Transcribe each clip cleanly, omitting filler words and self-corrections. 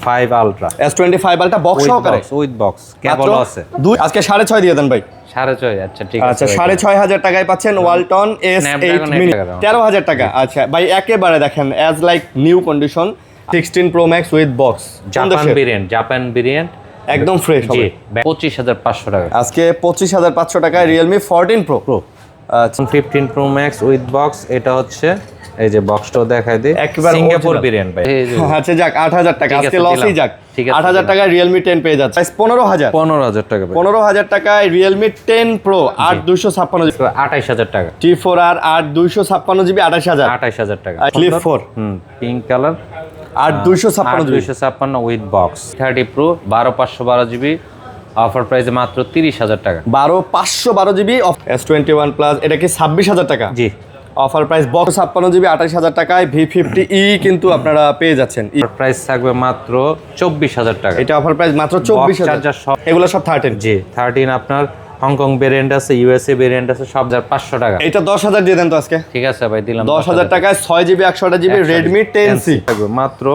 S25 ultra S25 ultra box সহকারে with box কেবল আছে আজকে 6.5 দিয়ে দেন ভাই। 6.5 আচ্ছা ঠিক আছে। আচ্ছা 6,500 টাকায় পাচ্ছেন ওয়ালটন S8 মিনি 13,000 টাকা। আচ্ছা ভাই একেবারে দেখেন as like new condition 16 Pro Max with box Japan variant একদম ফ্রেশ হবে। 25,500 টাকা আজকে 25,500 টাকায় Realme 14 Pro। আচ্ছা 15 প্রো ম্যাক্স উইথ বক্স, এটা হচ্ছে এই যে বক্সটাও দেখাই দিই, একেবারে সিঙ্গাপুর ভেরিয়েন্ট ভাই। আচ্ছা যাক 8,000 টাকা আজকে লসই যাক। 8,000 টাকায় Realme 10 পেয়ে যাচ্ছে 15,000 টাকা ভাই। 15,000 টাকায় Realme 10 Pro 8,256 জিবি 28,000 টাকা। T4R 8,256 জিবি 28,000 টাকা। Flip 4 pink colour 8,256 with box 30 pro 12,512 GB, offer প্রাইসে মাত্র 30,000 টাকা। 12,512 জিবি S21 প্লাস এটা কি 26,000 টাকা? জি অফার প্রাইস বক্স 56 জিবি 28,000 টাকায় V50e কিন্তু আপনারা পেয়ে যাচ্ছেন। প্রাইস থাকবে মাত্র 24,000 টাকা। এটা অফার প্রাইস মাত্র 24,000। এগুলো সব 13। জি 13 আপনার হংকং ভেরিয়েন্ট আছে, ইউএসএ ভেরিয়েন্ট আছে, সব 500 টাকা। এটা 10,000 দিয়ে দেন তো আজকে। ঠিক আছে ভাই দিলাম 10,000 টাকায় 6 জিবি 128 জিবি Redmi 10C থাকবে মাত্র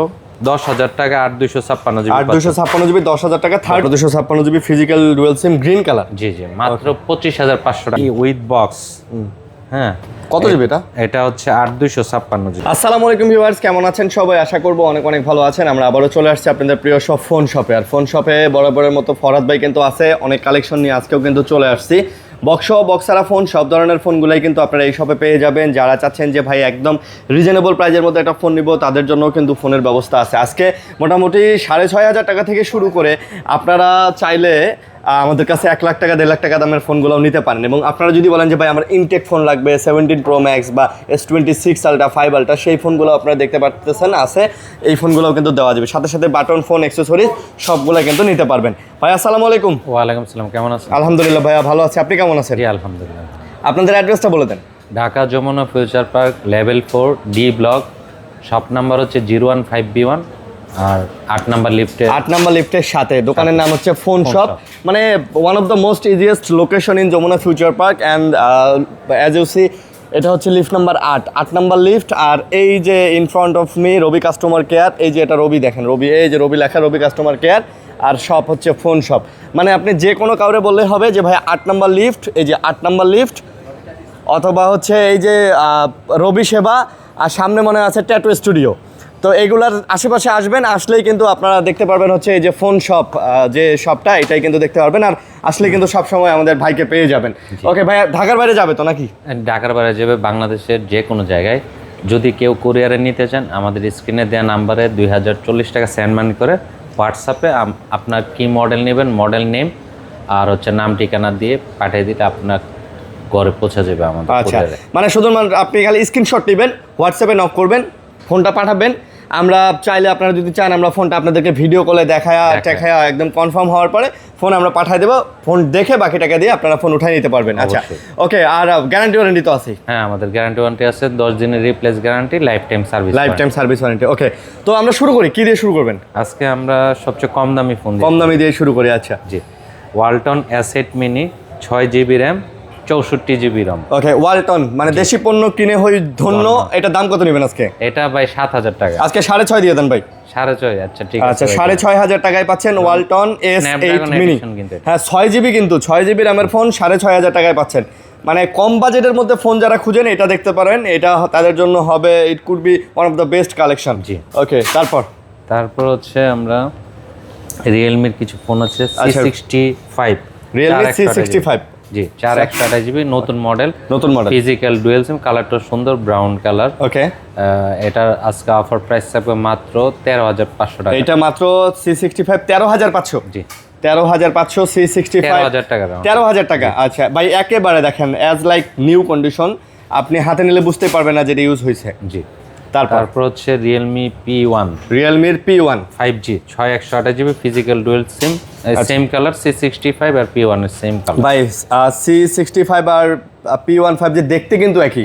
10,000 টাকা 8,256 জিবি। 8,256 জিবি 10,000 টাকা 8,256 জিবি ফিজিক্যাল ডুয়াল সিম গ্রিন কালার। জি জি মাত্র 25,500 টাকা উইথ বক্স। হ্যাঁ কত জিবি এটা? এটা হচ্ছে 8,256 জিবি। আসসালামু আলাইকুম ভিউয়ার্স, কেমন আছেন সবাই? আশা করবো অনেক অনেক ভালো আছেন। আমরা আবারও চলে আসছি আপনাদের প্রিয় সব ফোন শপে। আর ফোন শপে বরাবরের মতো ফরহাদ ভাই কিন্তু আছে, অনেক কালেকশন নিয়ে আজকেও কিন্তু চলে আসছি। বক্সারা ফোন সব ধরনের ফোনগুলাই কিন্তু আপনারা এই শপে পেয়ে যাবেন। যারা চাচ্ছেন যে ভাই একদম রিজনেবল প্রাইজের মধ্যে একটা ফোন নিব, তাদের জন্য কিন্তু ফোনের ব্যবস্থা আছে। আজকে মোটামুটি 6,500 টাকা থেকে শুরু করে আপনারা চাইলে আমাদের কাছে 1 লাখ টাকা 1.5 লাখ টাকা দামের ফোনগুলোও নিতে পারেন। এবং আপনারা যদি বলেন যে ভাই আমার ইনটেক ফোন লাগবে 17 প্রো ম্যাক্স বা S26 আলট্রা 5 আলট্রা, সেই ফোনগুলো আপনারা দেখতে পাচ্ছেন আছে। এই ফোনগুলোও কিন্তু দেওয়া যাবে, সাথে সাথে বাটন ফোন অ্যাক্সেসরিজ সবগুলো কিন্তু নিতে পারবেন। ভাই আসসালামু আলাইকুম। ওয়ালাইকুম আসসালাম, কেমন আছেন? আলহামদুলিল্লাহ ভাইয়া ভালো আছি, আপনি কেমন আছেন? জি আলহামদুলিল্লাহ। আপনাদের অ্যাড্রেসটা বলে দেন। Dhaka Jamuna future Park level 4 D block, shop number হচ্ছে 015B1 আর 8 নাম্বার লিফটের সাথে দোকানের নাম হচ্ছে ফোন শপ। মানে one of the most easiest location in Jamuna future park and as you see এটা হচ্ছে লিফট নাম্বার 8 নাম্বার লিফট। আর এই যে in front of me Robi customer care, এই যে এটা রবি, দেখেন রবি, এই যে রবি লেখা, রবি কাস্টমার কেয়ার। আর শপ হচ্ছে ফোন শপ। মানে আপনি যে কোনো কাউরে বললে হবে যে ভাই 8 নাম্বার লিফট, এই যে 8 নাম্বার লিফট, অথবা হচ্ছে এই যে রবি সেবা, আর সামনে মনে আছে ট্যাটু স্টুডিও। তো এইগুলার আশেপাশে আসবেন, আসলেই কিন্তু আপনারা দেখতে পারবেন হচ্ছে এই যে ফোন শপ, যে শপটা এটাই কিন্তু দেখতে পারবেন। আর আসলে কিন্তু সবসময় আমাদের ভাইকে পেয়ে যাবেন। ওকে ভাই, ঢাকার বাইরে যাবে তো নাকি? ঢাকার বাইরে যাবে, বাংলাদেশের যে কোনো জায়গায়। যদি কেউ কুরিয়ারে নিতে চান, আমাদের স্ক্রিনে দেওয়া নাম্বারে 2040 টাকা সেন্ড মানি করে হোয়াটসঅ্যাপে আপনার কি মডেল নেবেন, মডেল নেম আর হচ্ছে নাম ঠিকানা দিয়ে পাঠিয়ে দিলে আপনার ঘরে পৌঁছে যাবে আমাদের। আচ্ছা, মানে শুধুমাত্র আপনি খালি স্ক্রিনশট নেবেন, হোয়াটসঅ্যাপে নক করবেন, ফোনটা পাঠাবেন। আমরা চাইলে, আপনারা যদি চান, আমরা ফোনটা আপনাদেরকে ভিডিও কলে দেখায়া একদম কনফার্ম হওয়ার পরে ফোন আমরা পাঠিয়ে দেবো। ফোন দেখে বাকি টাকা দিয়ে আপনারা ফোন উঠাই নিতে পারবেন। আচ্ছা ওকে, আর গ্যারান্টি ওয়ারেন্টি তো আছে? হ্যাঁ, আমাদের গ্যারান্টি ওয়ারেন্টি আছে, 10 দিনের replace guarantee, lifetime service warranty. Okay, তো আমরা শুরু করি, কি দিয়ে শুরু করবেন? আজকে আমরা সবচেয়ে কম দামি ফোন, কম দামি দিয়ে শুরু করি। আচ্ছা জি, Walton S8 mini 6 GB RAM 64 GB ROM. Okay, Walton মানে দেশি পণ্য কিনে হই ধন্য। এটা দাম কত নেবেন আজকে? এটা ভাই 7,000 টাকা। আজকে 6.5 দিয়ে দেন ভাই। 6.5 আচ্ছা ঠিক আছে। আচ্ছা 6,500 টাকায় পাচ্ছেন ওয়ালটন S8 মিনি। হ্যাঁ 6 জিবি, কিন্তু 6 জিবি র্যামের ফোন 6,500 টাকায় পাচ্ছেন। মানে কম বাজেটের মধ্যে ফোন যারা খুঁজেন এটা দেখতে পারেন, এটা তাদের জন্য হবে, it could be one of the best collection. জি ওকে, তারপর হচ্ছে আমরা রিয়েলমির কিছু ফোন আছে C65, রিয়েলমি C65 জি 428 জিবি, নতুন মডেল ফিজিক্যাল ডুয়াল সিম, কালারটা সুন্দর ব্রাউন কালার। ওকে, এটা আজকে অফার প্রাইস থাকবে মাত্র 13,500 টাকা। এটা মাত্র C65 13,500। জি 13,500 C65 13,000 টাকা। আচ্ছা ভাই একেবারে দেখেন অ্যাজ লাইক নিউ কন্ডিশন, আপনি হাতে নিলে বুঝতে পারবেন না যেটা ইউজ হয়েছে। জি তারপর হচ্ছে রিয়েলমি P1, রিয়েলমির P1 5G 628 GB physical dual SIM, same colour C65 আর P1 এর সেম কালার। ভাই C65 আর P1 5G দেখতে কিন্তু একই।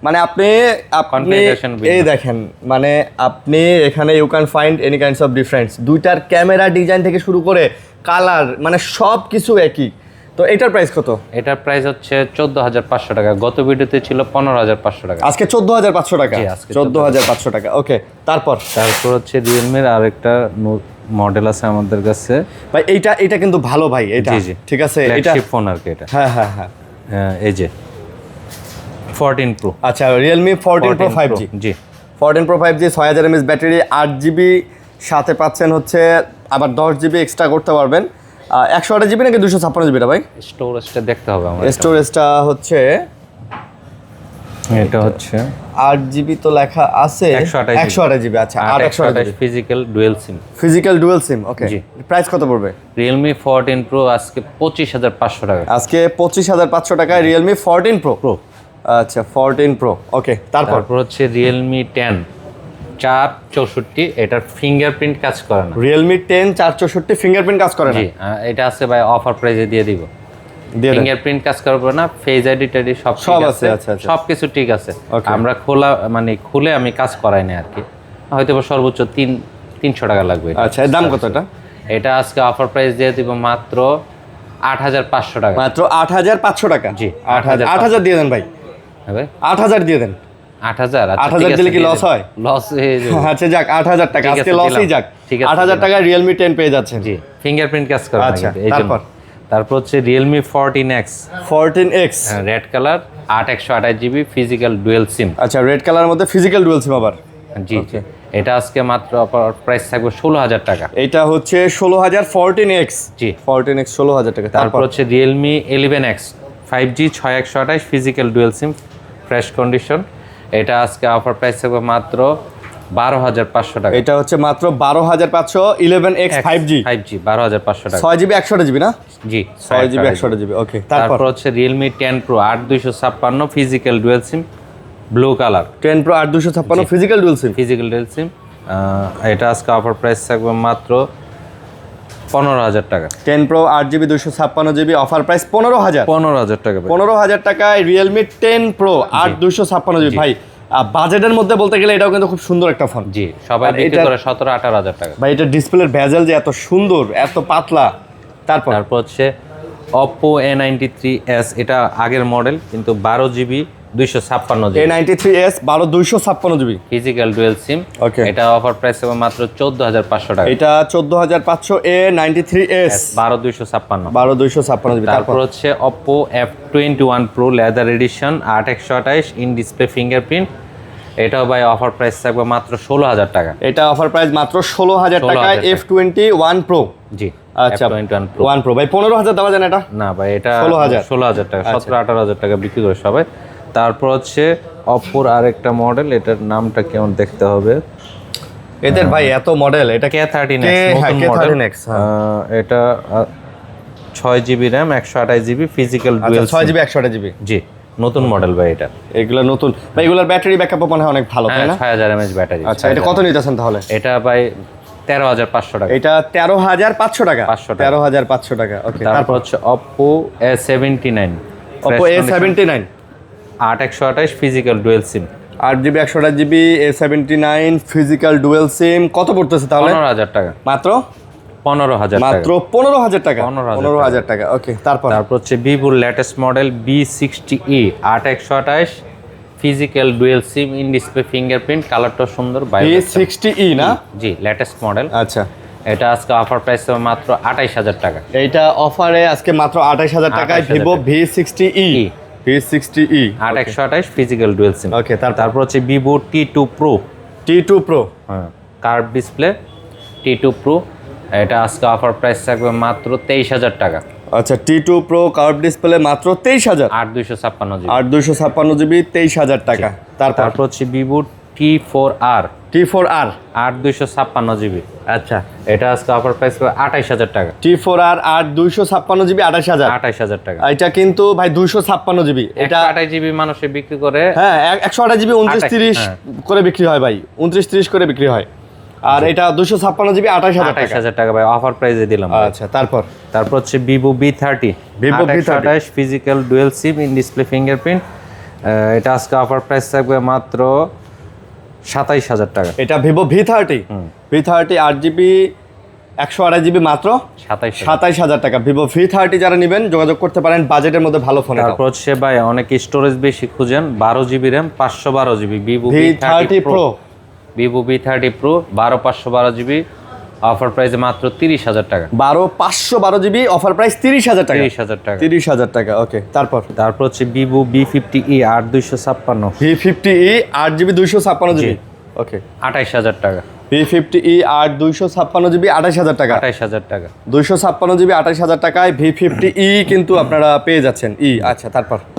মানে আপনি এই দেখেন, মানে আপনি এখানে you can find any kinds of difference. দুইটার ক্যামেরা ডিজাইন থেকে শুরু করে কালার, মানে সব কিছু একই। তো এটার প্রাইস কত? এটার প্রাইস হচ্ছে 14,500 টাকা। গত ভিডিওতে ছিল 15,500 টাকা, আজকে 14,500 টাকা। 14,500 টাকা। ওকে, তারপর হচ্ছে রিয়েলমির আরেকটা মডেল আছে আমাদের কাছে। ভাই এটা কিন্তু ভালো ভাই, এটা ঠিক আছে, এটা ফ্ল্যাগশিপ ফোন আর কি এটা। হ্যাঁ হ্যাঁ হ্যাঁ, এই যে 14 Pro। আচ্ছা Realme 14 Pro 5G। জি 14 Pro 5G 6000 mAh battery, 8GB সাথে পাচ্ছেন হচ্ছে, আবার 10GB এক্সট্রা করতে পারবেন। 128GB নাকি 256GB ভাই? স্টোরেজটা দেখতে হবে আমার। স্টোরেজটা হচ্ছে এটা হচ্ছে 8GB তো লেখা আছে, 128GB। আচ্ছা 128 ফিজিক্যাল ডুয়াল সিম। ফিজিক্যাল ডুয়াল সিম, ওকে। প্রাইস কত পড়বে? Realme 14 Pro আজকে 25500 টাকা। আজকে 25500 টাকায় Realme 14 Pro। আচ্ছা 14 Pro, ওকে। তারপর হচ্ছে Realme 10 464, এটার ফিঙ্গারপ্রিন্ট কাজ করে না। Realme 10 464 ফিঙ্গারপ্রিন্ট কাজ করে না। জি এটা আছে ভাই, অফার প্রাইসে দিয়ে দিব। ফিঙ্গারপ্রিন্ট কাজ করবে না, ফেস আইডি টাইডি সব আছে। আচ্ছা আচ্ছা, সবকিছু ঠিক আছে। আমরা খুলে আমি কাজ করাই না আর কি, হয়তো সর্বোচ্চ 300 টাকা লাগবে। আচ্ছা এর দাম কত এটা? এটা আজকে অফার প্রাইস দিয়ে দিব মাত্র 8500 টাকা। মাত্র 8500 টাকা? জি 8000 দিয়ে দেন ভাই। হ্যাঁ ভাই 8000 দিয়ে দেন। 8000? 8000 দিলে কি লস হয়? লস হয়ে যাবে। আচ্ছা যাক 8000 টাকা আজকে লসই যাক। 8000 টাকা Realme 10 পেয়ে যাচ্ছেন। জি ফিঙ্গারপ্রিন্ট কাজ করে না। আচ্ছা তারপর হচ্ছে Realme 14X। 14X red colour, 8128GB physical dual SIM. আচ্ছা রেড কালারের মধ্যে ফিজিক্যাল ডুয়াল সিম আবার। জি এটা আজকে মাত্র প্রাইস থাকবে 16000 টাকা। এটা হচ্ছে 16000 14X। জি 14X 16000 টাকা। তারপর হচ্ছে Realme 11X 5G 6128 physical dual SIM fresh condition. এটা আজকে অফার প্রাইস থাকবে মাত্র 12500 টাকা। এটা হচ্ছে মাত্র 12500 11X 5G 12500 টাকা। 6GB 128GB না? জি 6GB 128GB, ওকে। তারপর হচ্ছে Realme 10 Pro 8256 physical dual SIM blue colour. 10 Pro 8256 physical dual SIM. এটা আজকে অফার প্রাইস থাকবে মাত্র 15000 টাকা। 10 Pro 8GB 256GB offer price 15000 টাকা। 15000 টাকায় Realme 10 Pro 8256GB ভাই। বাজেটের মধ্যে বলতে গেলে এটাও কিন্তু খুব সুন্দর একটা ফোন। জি সবাই বিক্রি করে 17-18000 টাকা ভাই। এটা ডিসপ্লের ভেজেল যে এত সুন্দর, এত পাতলা। তারপর হচ্ছে Oppo A93s, এটা আগের মডেল কিন্তু 12GB 256GB। A93s 256GB physical dual সিম, ওকে। এটা অফার প্রাইস হবে মাত্র 14500 টাকা। এটা 14500 A93s 12256। তারপর হচ্ছে Oppo F21 Pro leather addition 8128 in display fingerprint, এটাও ভাই অফার প্রাইস থাকবে মাত্র 16000 টাকা। এটা অফার প্রাইস মাত্র 16000 টাকায় F21 Pro। জি আচ্ছা F21 Pro 1 Pro ভাই 15000 দেওয়া যায় না এটা? না ভাই এটা 16000 টাকা, 17-18000 টাকা বিক্রি করে সবাই। তারপর হচ্ছে অপোর আরেকটা মডেল, এটার নামটা কেমন দেখতে হবে। এদের ভাই এত মডেল। এটা K13X নতুন মডেল। এটা 6GB RAM 128GB physical dual 6GB 128GB। জি নতুন মডেল ভাই এটা। এগুলা নতুন ভাই, এগুলার ব্যাটারি ব্যাকআপ মনে হয় অনেক ভালো, তাই না? 6000 mAh ব্যাটারি। আচ্ছা এটা কত নিতেছেন তাহলে? এটা ভাই 13500 টাকা। এটা 13500 টাকা। 13500 টাকা, ওকে। তারপর হচ্ছে Oppo A79। Oppo A79 8128 physical dual SIM 8GB 128GB A79 physical dual SIM. কত পড়তেছে তাহলে? 15000 টাকা। মাত্র 15000 টাকা। মাত্র 15000 টাকা। 15000 টাকা, ওকে। তারপর হচ্ছে Vivo latest model B60e 8128 physical dual SIM in display fingerprint, কালারটা সুন্দর। B60e না? জি লেটেস্ট মডেল। আচ্ছা এটা আজকে অফার প্রাইস হবে মাত্র 28000 টাকা। এইটা অফারে আজকে মাত্র 28000 টাকায় Vivo V60e 8128 ফিজিক্যাল ডুয়াল সিম, ওকে। তারপর হচ্ছে Vivo T2 Pro। হ্যাঁ কার্ভ ডিসপ্লে T2 Pro, এটা আজকে অফার প্রাইস থাকবে মাত্র 23000 টাকা। আচ্ছা T2 Pro কার্ভ ডিসপ্লে মাত্র 23000। 8256GB 8256GB 23000 টাকা। তারপর হচ্ছে Vivo T4R 8256GB। আচ্ছা এটা আজকে অফার প্রাইস হবে 28000 টাকা। T4R 8256GB 28000 টাকা। এটা কিন্তু ভাই 256GB। এটা 128GB মানুষে বিক্রি করে। হ্যাঁ 128GB 29-30 করে বিক্রি হয় ভাই, 29-30 করে বিক্রি হয়। আর এটা 256GB 28000 টাকা ভাই অফার প্রাইসে দিলাম। আচ্ছা তারপর হচ্ছে Vivo V30 128 physical dual SIM in display fingerprint, এটা আজকে অফার প্রাইস থাকবে মাত্র 27000 টাকা। এটা Vivo V30 8GB 128GB মাত্র 27000 টাকা। Vivo V30 যারা নেবেন যোগাযোগ করতে পারেন, বাজেটের মধ্যে ভালো ফোন। তারপর হচ্ছে ভাই অনেক স্টোরেজ বেশি খুঁজেন, 12GB RAM 512GB Vivo V30 Pro 12 512GB offer প্রাইসে মাত্র 30,000 টাকা। 512 জিবি অফার প্রাইস 30,000 টাকা। 30,000 টাকা। 30,000 টাকা, ওকে। তারপর হচ্ছে Vivo B50e 8256 V50e 8GB 256 GB, ওকে। 28,000 টাকা। V50e 256 জিবি 28,000 টাকা। 28,000 টাকা। 256 জিবি 28,000 টাকায় V50e কিন্তু আপনারা পেয়ে যাচ্ছেন। আচ্ছা,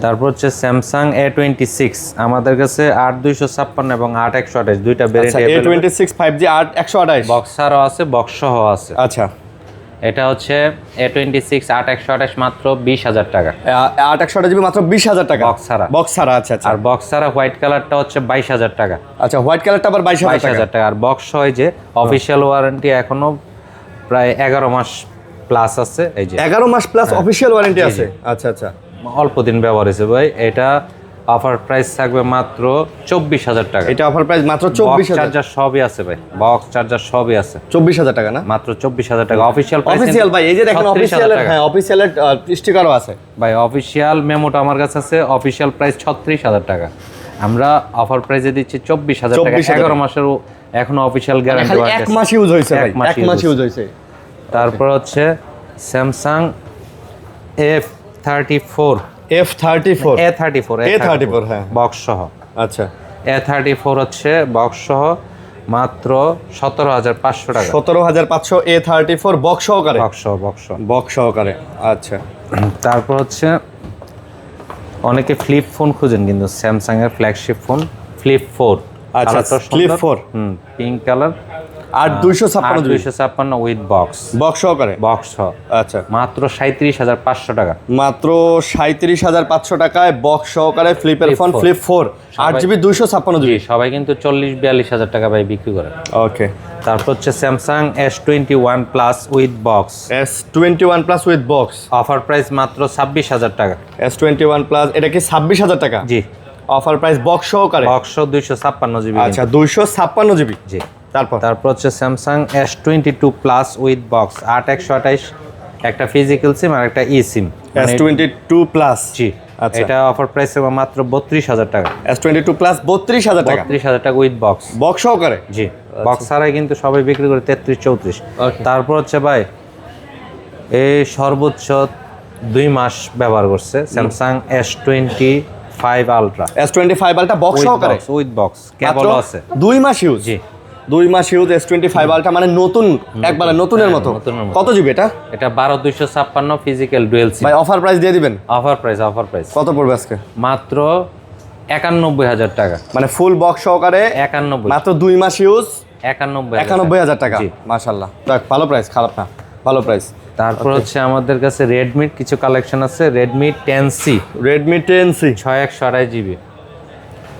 তারপর হচ্ছে স্যামসাং A26 আমাদের কাছে 8256 এবং 8128 দুইটা ভেরিয়েন্ট। A26 5G 8128 বক্স ছাড়াও আছে, বক্স সহ আছে। আচ্ছা, এটা হচ্ছে A26 8128 মাত্র 20,000 টাকা। 8128 জিবি মাত্র 20,000 টাকা বক্স ছাড়া। আচ্ছা। আর বক্স ছাড়া হোয়াইট কালারটা হচ্ছে 22,000 টাকা। আচ্ছা, হোয়াইট কালারটা আবার 22,000 টাকা। আর বক্স সহ যে অফিশিয়াল ওয়ারেন্টি এখনো প্রায় 11 মাস প্লাস আছে। এই যে 11 মাস প্লাস অফিশিয়াল ওয়ারেন্টি আছে। আচ্ছা, অল্প দিন ব্যবহার হয়েছে ভাই। এটা অফার প্রাইস থাকবে মাত্র 24,000 টাকা। এটা অফার প্রাইস মাত্র 24,000। চার্জার সবই আছে ভাই, বক্স চার্জার সবই আছে। 24,000 টাকা না? মাত্র 24,000 টাকা। অফিশিয়াল ভাই, এই যে দেখেন অফিশিয়ালের, হ্যাঁ অফিশিয়ালের স্টিকারও আছে ভাই। অফিশিয়াল মেমোটা আমার কাছে আছে। অফিশিয়াল প্রাইস 36,000 টাকা। আমরা অফার প্রাইসে দিচ্ছি 24,000 টাকা। 11 মাসের এখনো অফিশিয়াল গ্যারান্টি আছে। 1 মাস ইউজ হয়েছে ভাই, 1 মাস ইউজ হয়েছে। তারপর হচ্ছে স্যামসাং A34 হ্যাঁ, বক্স সহ। আচ্ছা, A34 হচ্ছে বক্স সহ মাত্র 17,500 টাকা। 17,500 A34 বক্স সহকারে। বক্স সহকারে, আচ্ছা। তারপর হচ্ছে অনেকে ফ্লিপ ফোন খুঁজেন, কিন্তু স্যামসাং এর ফ্ল্যাগশিপ ফোন ফ্লিপ 4। আচ্ছা, flip 4 pink colour. 8256 with box সহকারে। বক্স সহ, আচ্ছা, মাত্র 37,500 টাকা। মাত্র 37,500 টাকায় বক্স সহকারে ফ্লিপের ফোন ফ্লিপ 4 8GB 256 জিবি। সবাই কিন্তু 40-42,000 টাকা ভাই বিক্রি করে। ওকে। তারপর হচ্ছে Samsung S21 plus with box. S21 plus with box offer price মাত্র 26,000 টাকা। S21 প্লাস, এটা কি 26,000 টাকা? জি। অফার প্রাইস বক্স সহকারে। Box 256 GB. আচ্ছা, 256 জিবি। জি। তারপর হচ্ছে Samsung S22 plus with box 8128, একটা ফিজিক্যাল সিম আর একটা ই সিম। S22 প্লাস, জি। এটা অফার প্রাইস মাত্র 32,000 টাকা। S22 প্লাস 32,000 টাকা। 32,000 টাকা উইথ বক্স সহকারে। জি। বক্স ছাড়াই কিন্তু সবাই বিক্রি করে 33-34। তারপর হচ্ছে ভাই এই সর্বোচ্চ 2 মাস ব্যবহার করছে Samsung S25 ultra. S25 ultra box সহকারে উইথ বক্স, কেবল আছে। 2 মাস ইউজ। জি। 2 মাস ইউজ S25 আলট্রা, মানে নতুন, একবারে নতুনের মতো। কত জিবি এটা? এটা 12,256 ফিজিক্যাল ডুয়াল সিম। ভাই অফার প্রাইস দিয়ে দিবেন। অফার প্রাইস কত পড়বে আজকে? মাত্র 91,000 টাকা। মানে ফুল বক্স সহকারে 91, মাত্র 2 মাস ইউজ 91,000 টাকা। মাশাআল্লাহ, দেখ ভালো প্রাইস, খারাপ না, ভালো প্রাইস। তারপর হচ্ছে আমাদের কাছে রেডমির কিছু কালেকশন আছে। রেডমি 10C 6128 জিবি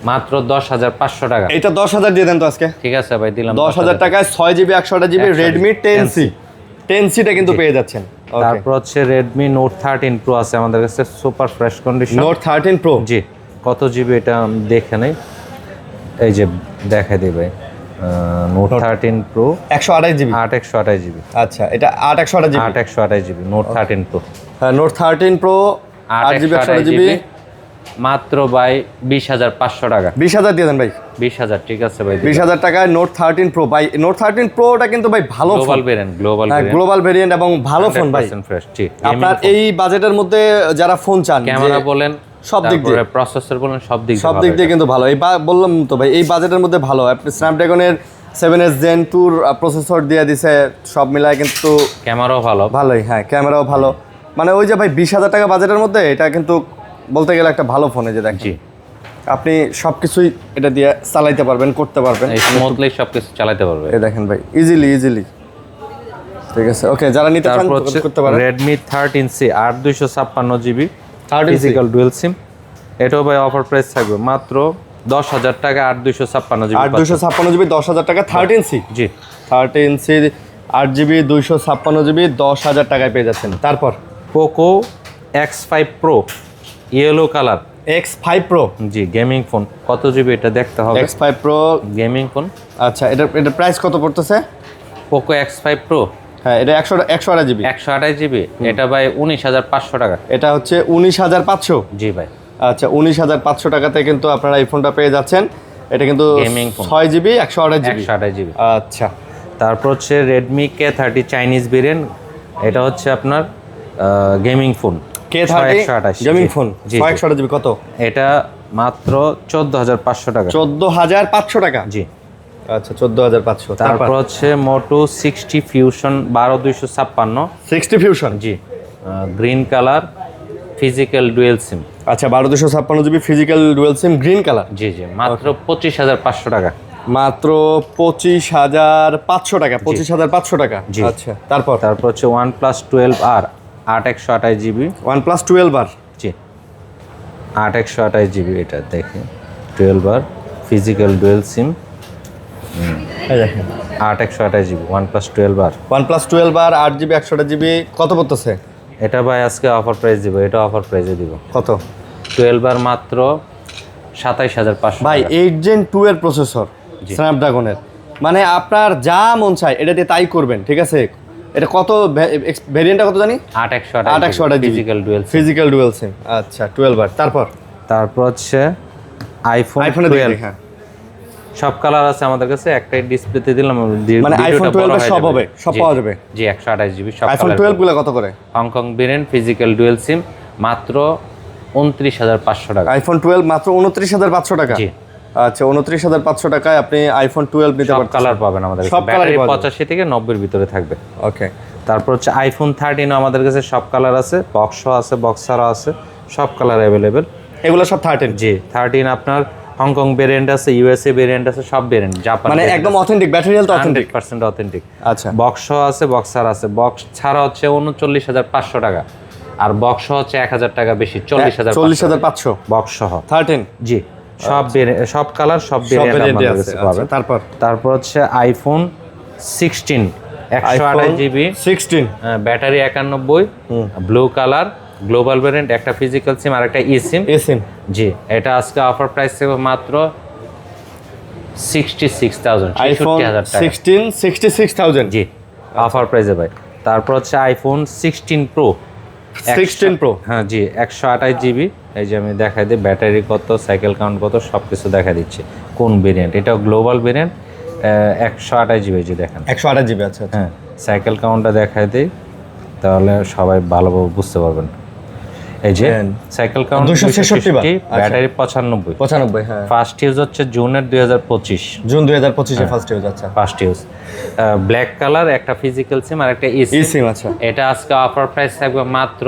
মাত্র 10,500 টাকা। এটা 10,000 দিয়ে দেন তো আজকে। ঠিক আছে ভাই, দিলাম 10,000 টাকায় 6GB 128 জিবি রেডমি 10C টা কিন্তু পেয়ে যাচ্ছেন। তারপর হচ্ছে রেডমি নোট 13 প্রো আছে আমাদের কাছে, super fresh condition. Note 13 Pro, জি। কত জিবি এটা দেখে নেই, এই যে দেখাই দিই ভাই। Note 13 pro 128 GB. 8128 জিবি। আচ্ছা, এটা 8128 জিবি। 8128 GB note 13 pro. হ্যাঁ, নোট 13 প্রো 8GB 128 জিবি মাত্র ভাই 20,500 টাকা। 20,000 দিয়ে দেন ভাই। 20,000, ঠিক আছে ভাই। 20,000 টাকায় নোট 13 প্রো ভাই। নোট 13 প্রোটা কিন্তু ভাই ভালো ফোন, গ্লোবাল ভেরিয়েন্ট এবং ভালো ফোন ভাই। আপনার এই বাজেটের মধ্যে যারা ফোন চান, ক্যামেরা বলেন, সব দিক দিয়ে, প্রসেসর বলেন, সব দিক দিয়ে কিন্তু ভালো। এই বললাম তো ভাই, এই বাজেটের মধ্যে ভালো। আপনি স্ন্যাপড্রাগনের 7S Gen 2 প্রসেসর দিয়ে দিছে, সব মিলায় কিন্তু ক্যামেরাও ভালোই। হ্যাঁ, ক্যামেরাও ভালো। মানে ওই যে ভাই 20,000 টাকা বাজেটের মধ্যে এটা কিন্তু বলতে গেলে একটা ভালো ফোন। এই যে দেখেন, আপনি সবকিছুই এটা দিয়ে চালাইতে পারবেন, করতে পারবেন, স্মুথলি সবকিছু চালাতে পারবেন। এই দেখেন ভাই, ইজিলি। ঠিক আছে, ওকে। যারা নিতে চান করতে পারেন। Redmi 13C 8256 GB physical dual SIM. এটাও ভাই অফার প্রাইস থাকবে মাত্র 10,000 টাকা। 8256 জিবি 8256 জিবি 10,000 টাকা। 13C, জি। 13C 8GB 256 জিবি 10,000 টাকায় পেয়ে যাচ্ছেন। তারপর Poco X5 Pro yellow colour. X5 Pro, জি, গেমিং ফোন। কত জিবি এটা দেখতে হবে। X5 pro gaming phone. আচ্ছা, এটা প্রাইস কত পড়তেছে? পোকো X5 প্রো, হ্যাঁ, এটা 128 জিবি। 128 জিবি। এটা ভাই 19,500 টাকা। এটা হচ্ছে 19,500। জি ভাই। আচ্ছা, 19,500 টাকাতে কিন্তু আপনারা এই ফোনটা পেয়ে যাচ্ছেন। এটা কিন্তু 6GB 128 জিবি। আচ্ছা, তারপর হচ্ছে রেডমি K30 চাইনিজ ভেরিয়েন্ট, এটা হচ্ছে আপনার gaming phone. K30 gaming phone 128 GB কত? এটা মাত্র 14,500 টাকা। 14,500 টাকা? জি। আচ্ছা 14,500। তারপর হচ্ছে মোটো 60 ফিউশন 12256। 60 ফিউশন? জি। গ্রিন কালার, ফিজিক্যাল ডুয়েল সিম। আচ্ছা 12256 জিবি ফিজিক্যাল ডুয়েল সিম, গ্রিন কালার। জি জি, মাত্র 25,500 টাকা। মাত্র 25,500 টাকা। 25,500 টাকা। আচ্ছা তারপর হচ্ছে OnePlus 12R 8/128 GB. OnePlus 12R? জি, 8/128 জিবি। এটা দেখেন 12R ফিজিক্যাল ডুয়েল সিম, এই দেখেন 8/128 GB OnePlus 12R। OnePlus 12R 8 GB 128 GB কত পড়তেছে? এটা ভাই আজকে অফার প্রাইস দিব, এটা অফার প্রাইসে দিব। কত? 12R মাত্র 27,500। ভাই 8 Gen 2 এর প্রসেসর স্ন্যাপড্রাগনের, মানে আপনার যা মন চায় এটা দিয়ে তাই করবেন, ঠিক আছে? এটা কত ভেরিয়েন্টটা কত জানি? 8/128 ফিজিক্যাল ডুয়েল সিম। ফিজিক্যাল ডুয়েল সিম। আচ্ছা 12R। তারপর হচ্ছে আইফোনে 12। হ্যাঁ সব কালার আছে আমাদের কাছে, একটাই ডিসপ্লেতে দিলাম। মানে আইফোন 12 সব হবে, সব পাওয়া যাবে? জি, 128 জিবি সব। আইফোন 12 গুলো কত করে? হংকং ভেরিয়েন্ট ফিজিক্যাল ডুয়েল সিম মাত্র 29,500 টাকা। আইফোন 12 মাত্র 29,500 টাকা? জি। আচ্ছা 29,500 টাকায় আপনি আইফোন 12 নিতে পারবেন। সব কালার পাবেন আমাদের কাছে, ব্যাটারি 85 থেকে 90 এর ভিতরে থাকবে। ওকে। তারপর হচ্ছে আইফোন 13 আমাদের কাছে সব কালার আছে, বক্সও আছে, বক্সারও আছে, সব কালার অ্যাভেলেবেল। এগুলো সব 13? জি। 13 আপনার হংকং ভেরিয়েন্ট আছে, ইউএসএ ভেরিয়েন্ট আছে, সব ভেরিয়েন্ট। জাপান মানে একদম authentic, battery health authentic? 100% authentic. আচ্ছা বক্সও আছে, বক্সার আছে। বক্স ছাড়া হচ্ছে 39,500 টাকা, আর বক্স হচ্ছে 1,000 টাকা বেশি, 40,500 বক্স সহ 13? জি। সব কালার, সব ভেরিয়েন্ট আমাদের কাছে পাবেন। তারপর হচ্ছে iPhone 16 128 GB 16, battery 91, blue colour, global variant, একটা ফিজিক্যাল সিম আর একটা ই সিম। জি। এটা আজকে অফার প্রাইস থেকে মাত্র 66,000 আইফোন 66,000? জি, অফার প্রাইসে ভাই। তারপর হচ্ছে আইফোন 16 প্রো। 16 প্রো? হ্যাঁ জি, 128 জিবি। এই যে আমি দেখাই দিই ব্যাটারি কত, সাইকেল কাউন্ট কত, সব কিছু দেখা দিচ্ছে কোন ভেরিয়েন্ট। এটাও গ্লোবাল ভেরিয়েন্ট, 128 জিবি। যে দেখেন 128 জিবি। আচ্ছা হ্যাঁ, সাইকেল কাউন্টটা দেখাই দিই তাহলে সবাই ভালোভাবে বুঝতে পারবেন। এই যে সাইকেল কাউন্ট 266, ব্যাটারি 95। হ্যাঁ। ফার্স্ট ইউজ হচ্ছে জুনের 2025, জুন 2025 এ ফার্স্ট ইউজ। আচ্ছা ফার্স্ট ইউজ। ব্ল্যাক কালার, একটা ফিজিক্যাল সিম আর একটা ই সিম। আচ্ছা। এটা আজকে অফার প্রাইস থাকবে মাত্র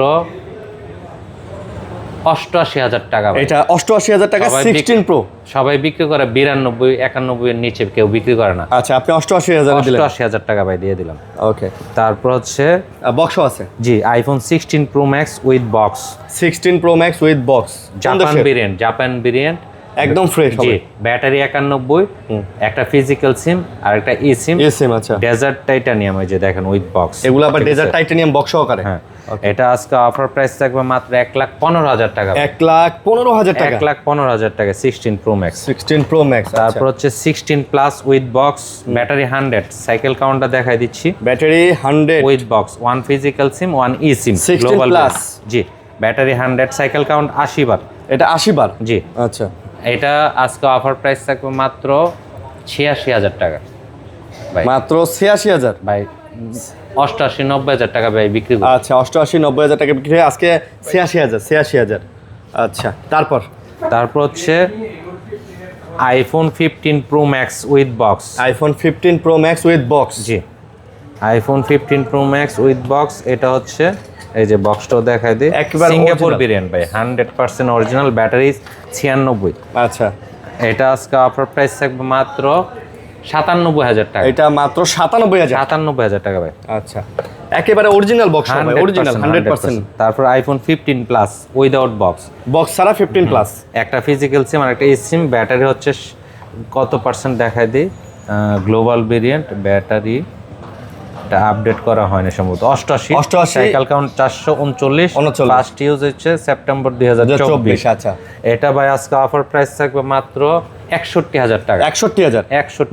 88,000 টাকা। এটা 88,000 টাকা 16 প্রো। সবাই বিক্রি করে 92 91 এর নিচে কেউ বিক্রি করে না। আচ্ছা আপনি 88,000 দিলেন? 88,000 টাকা ভাই দিয়ে দিলাম। ওকে। তারপর হচ্ছে বক্সও আছে? জি, iPhone 16 Pro Max with box. 16 Pro Max with box, Japan variant, একদম ফ্রেশ হবে। জি, ব্যাটারি 91, একটা ফিজিক্যাল সিম আর একটা ই সিম। আচ্ছা। ডেজার্ট টাইটানিয়াম, এই যে দেখেন উইথ বক্স। এগুলো আবার ডেজার্ট টাইটানিয়াম বক্স সহকারে? হ্যাঁ। এটা আজকে অফার প্রাইস থাকবে মাত্র 1,15,000 টাকা। 1,15,000 টাকা? 1,15,000 টাকা 16 প্রো ম্যাক্স। 16 Pro max. তারপর হচ্ছে 16 plus with box, battery 100, cycle কাউন্টটা দেখাই দিচ্ছি। Battery 100 with box, 1 physical SIM 1 e SIM. 16 plus? জি, ব্যাটারি 100, সাইকেল কাউন্ট 80 বার। এটা 80 বার? জি। আচ্ছা। এটা আজকে অফার প্রাইস থাকবে মাত্র 86,000 টাকা ভাই। মাত্র 86,000? ভাই 88-90,000 টাকা ভাই বিক্রি করি। আচ্ছা 88-90,000 টাকা বিক্রি হয়, আজকে 86,000। আচ্ছা তারপর হচ্ছে iPhone 15 pro Max with box. IPhone 15 pro Max with box? G, iPhone 15 pro Max with box. এটা হচ্ছে এই যে বক্সটাও দেখাই দিই, সিঙ্গাপুর ভেরিয়েন্ট ভাই, 100% অরিজিনাল, ব্যাটারি 96। আচ্ছা। এটা আজকে অফার প্রাইস থাকবে মাত্র 97,000 টাকা। এটা মাত্র 97,000 টাকা ভাই। আচ্ছা, একেবারে অরিজিনাল বক্স হবে, অরিজিনাল 100%। তারপর iPhone 15 plus without box, box ছাড়া 15 প্লাস, একটা ফিজিক্যাল সিম আর একটা ই সিম। ব্যাটারি হচ্ছে কত পার্সেন্ট দেখাই দিই, গ্লোবাল ভেরিয়েন্ট, ব্যাটারি এটা আপডেট করা হয়নি সম্ভবত, 88, সাইকেল কাউন্ট 439, ফার্স্ট ইউজ হচ্ছে সেপ্টেম্বর 2024। আচ্ছা, এটা ভাই আজকে অফার প্রাইস থাকবে মাত্র 61,000 টাকা। 61,000?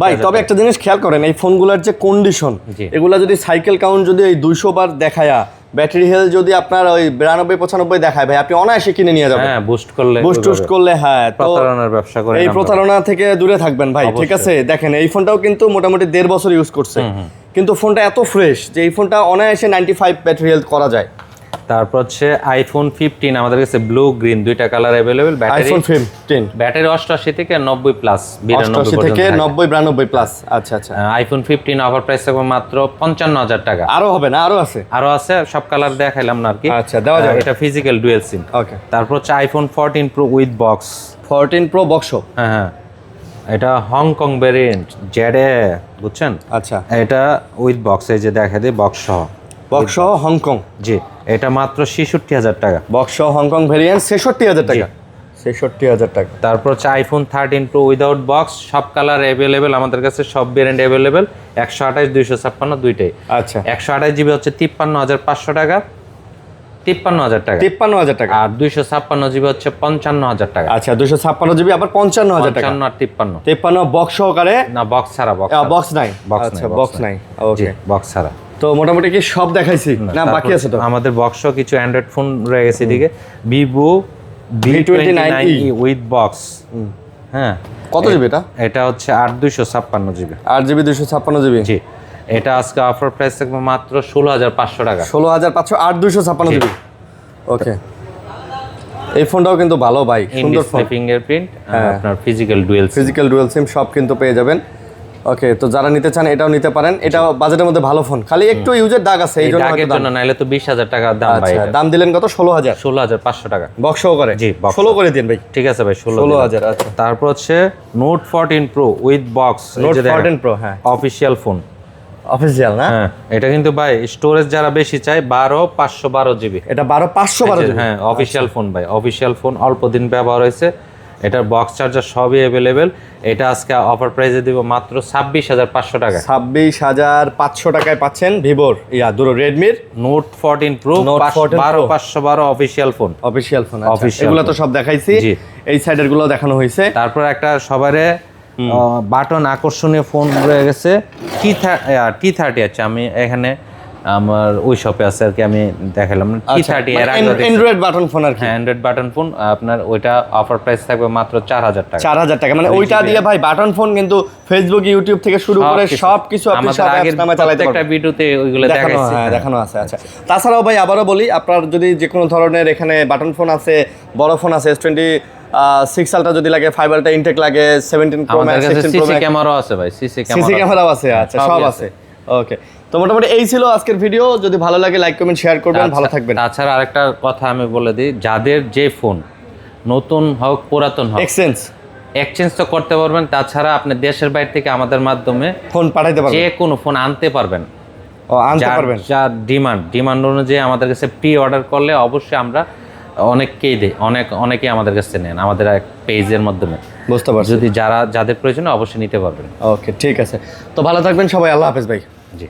ভাই তবে একটা জিনিস খেয়াল করেন, এই ফোনগুলোর যে কন্ডিশন, এগুলা যদি সাইকেল কাউন্ট যদি এই 200 বার দেখায়া ব্যাটারি হেলথ যদি আপনার ওই 92-95 দেখায় ভাই, আপনি অনায়াসে কিনে নিয়ে যাবেন। হ্যাঁ, বুস্ট করলে, বুস্ট করলে, হ্যাঁ। তো প্রতারণার ব্যবসা করে এই প্রতারণা থেকে দূরে থাকবেন ভাই, ঠিক আছে? দেখেন এই ফোনটাও কিন্তু মোটামুটি 1.5 বছর ইউজ করছে, কিন্তু ফোনটা এত ফ্রেশ যে এই ফোনটা অনায়াসে 95 ব্যাটারি হেলথ করা যায়। তারপর হচ্ছে আইফোন 15 আমাদের কাছে ব্লু গ্রিন দুইটা কালার अवेलेबल। আইফোন 15 ব্যাটারি 88 থেকে 90 প্লাস, 88 থেকে 90-92 প্লাস। আচ্ছা আচ্ছা। আইফোন 15 অফার প্রাইস থাকবে মাত্র 55,000 টাকা। আরো হবে না? আরো আছে? আরো আছে, সব কালার দেখাইলাম না আর কি। আচ্ছা, দেওয়া যাবে। এটা ফিজিক্যাল ডুয়াল সিম। ওকে। তারপর হচ্ছে iPhone 14 pro with box. 14 pro box. হ্যাঁ হ্যাঁ, এটা হংকং ভেরিয়েন্ট জেডে, বুঝছেন? আচ্ছা, এটা উইথ বক্স, এই যে দেখা দিই বক্স সহ। বক্স সহ হংকং। জি, এটা মাত্র 66,000 টাকা। বক্স সহ হংকং ভেরিয়েন্ট 66,000 টাকা। 66,000 টাকা। তারপর হচ্ছে আইফোন 13 প্রো উইদাউট বক্স, সব কালার অ্যাভেলেবেল আমাদের কাছে, সব ভেরিয়েন্ট অ্যাভেলেবেল। 128, 256 দুইটাই। আচ্ছা, 128 জিবি হচ্ছে 53,500 টাকা, 53,000 টাকা। 53,000 টাকা। আর 256 জিবি হচ্ছে 55,000 টাকা। আচ্ছা, 256 জিবি আবার 55,000 টাকা। 55 আর 53। 53 বক্স সহকারে? না, বক্স ছাড়া। বক্স নাই। বক্স আচ্ছা, বক্স নাই। ওকে, বক্স ছাড়া। তো মোটামুটি কি সব দেখাইছি না বাকি আছে? তো আমাদের বক্সও কিছু অ্যান্ড্রয়েড ফোন রয়ে গেছে এদিকে। Vivo V29e with box. হ্যাঁ, কত জিবি এটা? এটা হচ্ছে 8 জিবি। 8 GB 256 GB. জি, এটা আজকে অফার প্রাইস থাকবে মাত্র 16,500 টাকা। 16,500, 8 256 জিবি। ওকে, এই ফোনটাও কিন্তু ভালো ভাই, সুন্দর ফোন। ফিঙ্গারপ্রিন্ট, আপনার ফিজিক্যাল ডুয়াল ফিজিক্যাল ডুয়াল সিম সব কিন্তু পেয়ে যাবেন। ওকে, তো যারা নিতে চান এটাও নিতে পারেন। এটা বাজেটের মধ্যে ভালো ফোন, খালি একটু ইউজের দাগ আছে, এই জন্য আগের জন্য, নাইলে তো 20,000 টাকা দাম ভাই। আচ্ছা, দাম দিলেন কত? 16,000। 16,500 টাকা বক্স সহকারে? জি, 16 করে দিন ভাই। ঠিক আছে ভাই, 16,000। আচ্ছা, তারপর হচ্ছে note 14 pro with box. Note 14 pro, হ্যাঁ, অফিশিয়াল ফোন। অফিশিয়াল না? হ্যাঁ, এটা কিন্তু ভাই স্টোরেজ যারা বেশি চায় 512 জিবি। এটা 512 জিবি। হ্যাঁ, অফিশিয়াল ফোন ভাই, অফিশিয়াল ফোন, অল্প দিন ব্যবহার হয়েছে। এটার বক্স চার্জার সবই অ্যাভেলেবেল। এটা আজকে অফার প্রাইসে দিব মাত্র 26,500 টাকা। 26,500 টাকায় পাচ্ছেন ভিভোর রেডমির Note 14 Pro 512 official phone. Official phone. এগুলো তো সব দেখাইছি, এই সাইডের গুলো দেখানো হয়েছে। তারপর একটা সবারে বাটন আকর্ষণীয় ফোন রয়ে গেছে, T30 আছে। আমি এখানে আমার ওই শপে আছে আর কি, আমি দেখালাম না। T30 এর আগে অ্যান্ড্রয়েড বাটন ফোন আর কি। হ্যাঁ, অ্যান্ড্রয়েড বাটন ফোন। আপনার ওইটা অফার প্রাইস থাকবে মাত্র 4,000 টাকা। 4,000 টাকা, মানে ওইটা দিয়ে ভাই বাটন ফোন কিন্তু ফেসবুক, ইউটিউব থেকে শুরু করে সবকিছু আপনি সব অ্যাপস নামে চালাতে পারবেন। একটা ভিডিওতে ওইগুলো দেখাইছি। হ্যাঁ, দেখানো আছে। আচ্ছা, তাছাড়াও ভাই আবারও বলি, আপনার যদি যে কোনো ধরনের এখানে বাটন ফোন আছে, বড় ফোন আছে, S26 আলট্রা যদি লাগে, 5 আলট্রা ইনটেক লাগে, 17 pro max, 16 pro CC max, ক্যামেরাও আছে ভাই, সিসি ক্যামেরাও আছে। আচ্ছা, সব আছে। ওকে, তো মোটামুটি এই ছিল আজকের ভিডিও। যদি ভালো লাগে লাইক কমেন্ট শেয়ার করবেন, ভালো থাকবেন। তাছাড়া আরেকটা কথা আমি বলে দিই, যাদের যে ফোন নতুন হোক পুরাতন হোক, এক্সচেঞ্জ তো করতে পারবেন। তাছাড়া আপনি দেশের বাইরে থেকে আমাদের মাধ্যমে ফোন পাঠাইতে পারবেন, যে কোনো ফোন আনতে পারবেন। আনতে পারবেন। যার ডিমান্ড অনুযায়ী আমাদের কাছে প্রি অর্ডার করলে অবশ্যই আমরা অনেককেই দিই, অনেকেই আমাদের কাছে নেন আমাদের এক পেজের মাধ্যমে। বুঝতে পারছি। যদি যাদের প্রয়োজন অবশ্যই নিতে পারবেন। ওকে, ঠিক আছে। তো ভালো থাকবেন সবাই, আল্লাহ হাফেজ ভাই। জি।